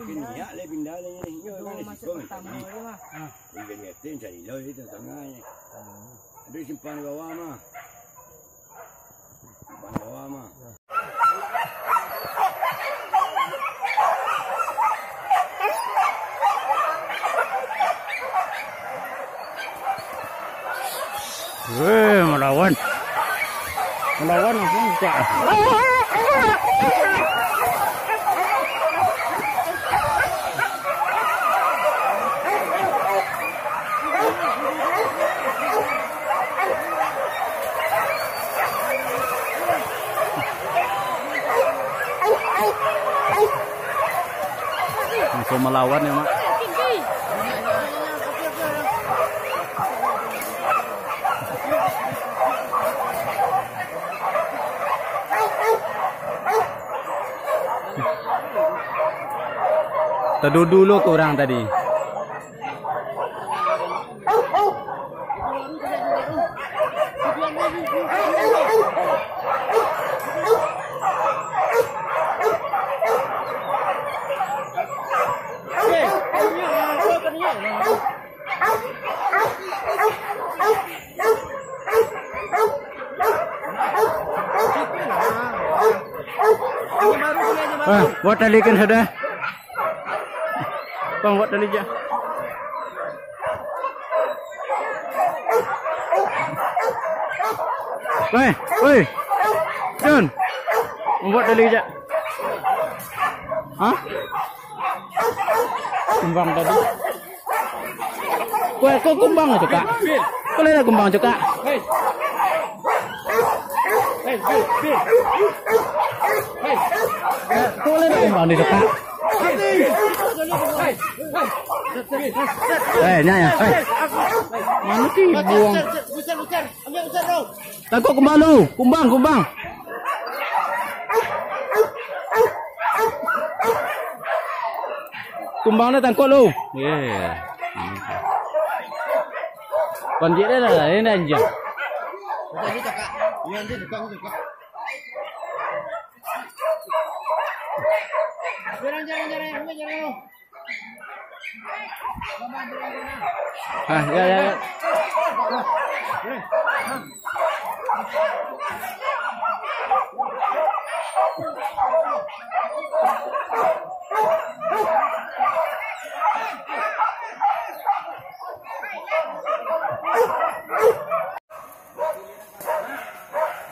Niat le pindah le ni. Masa pertama ni mah. Dia liatin cari lo itu tengah ni. Ada simpan di bawah mah. Simpan di bawah mah. Melawan apa enggak? Langsung melawan ya mak. Teduh dulu kurang tadi. Buat talikan sudah. Bang, buat tali je. Woi, John, buat tali je. Hah? Kumbang tadi. Kau kumbang tu kak? Kau lihat kumbang tu kak? Kau lihat kumbang tu kak? Nyanya. Mana sih buang? Tangkap kumbang lu, kumbang. Kumbang dah tangkap lu. Yeah. Còn dễ đấy là thế này nhỉ? Ya.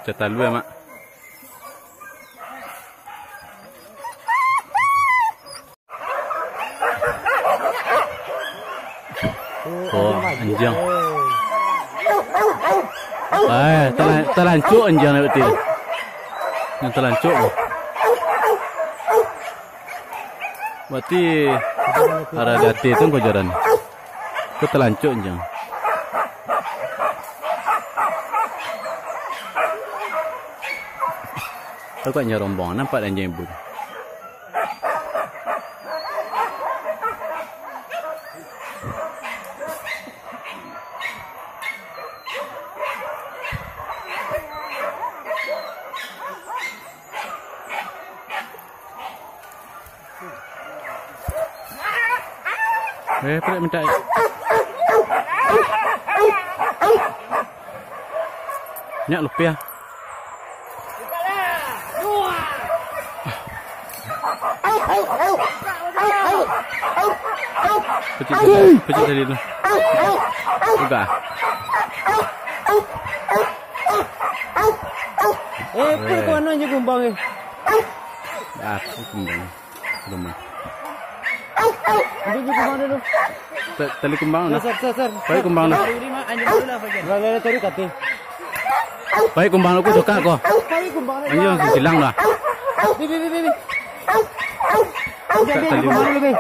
Cetak dulu ya mak. Oh, anjing. Terlancuk anjing nak betul. Yang terlancuk. Berarti ada dati tu kejaran. Itu terlancuk anjing. Agaknya rombongan nampak anjing ibu. Pelik minta. Nyak lupa. Pecik tadi tu. Udah. Pergi mana je kumbang ni? Kumbang. Belum. Ambil je kumbang dulu. Tali kumbang dah. Sir. Baik kumbang dah. Raya tadi kata. Baik kumbang aku suka kau. Baik kumbang. Anjing hilang dah. Bi. Tali kumbang dulu bi.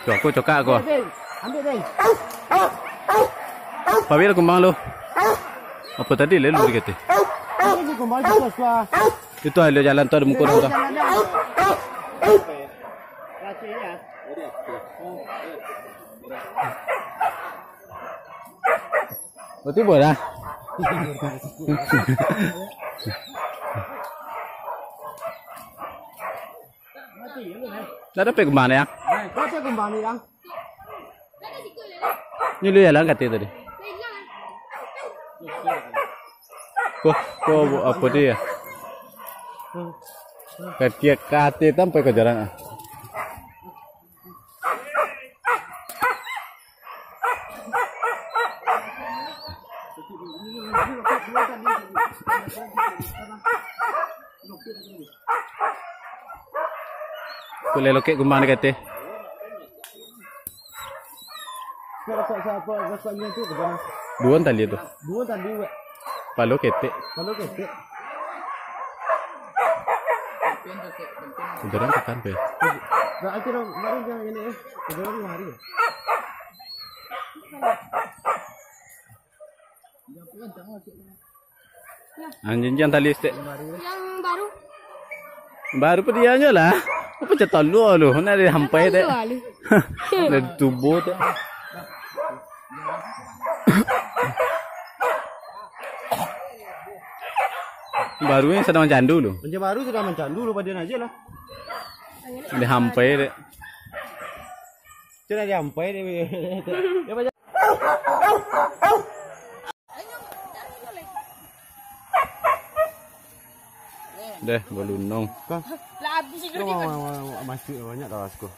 Aku cokak aku. Ambil deh. Pabila kumbang lu. Apa tadi le lu dikata? Ini kumbang juga. Itu ada jalan tu ada muka tu. Betul boleh. Dah dapat kembang ya? Kau kembang ni lang. Ni lu ya lah kata tadi. Kau apa dia? Katiak kate sampai ke jalan. Boleh lokek kembang ni kata. Siapa rasanya tu ke mana? Dua tali tu. Dua tadi wek. Palo kete. Kalau kecil. Jalan tekan pe. Dah aja dong, mari jangan ini eh. Jalan hari. Anjing jangan tali stek. Yang baru. Baru pun dia aja lah. Apa cetak lu? Nak dia hampai dek. Dari tubuh tu. Baru yang sedang mencandu lu. Macam baru sudah mencandu lu pada aja lah. Dia hampai dek. Cina dia sampai dia. Dia baca. Deh, belunong. Lah habis itu dia. Masuk banyak dah aku.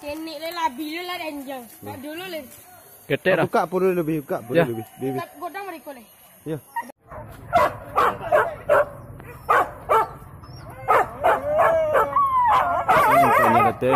Kenik le lah bila lah danjang. Tak dulu le. Ketek dah. Buka pun lebih, buka pun lebih. Lebih. Tak godang mereka le. Ya. Ini kata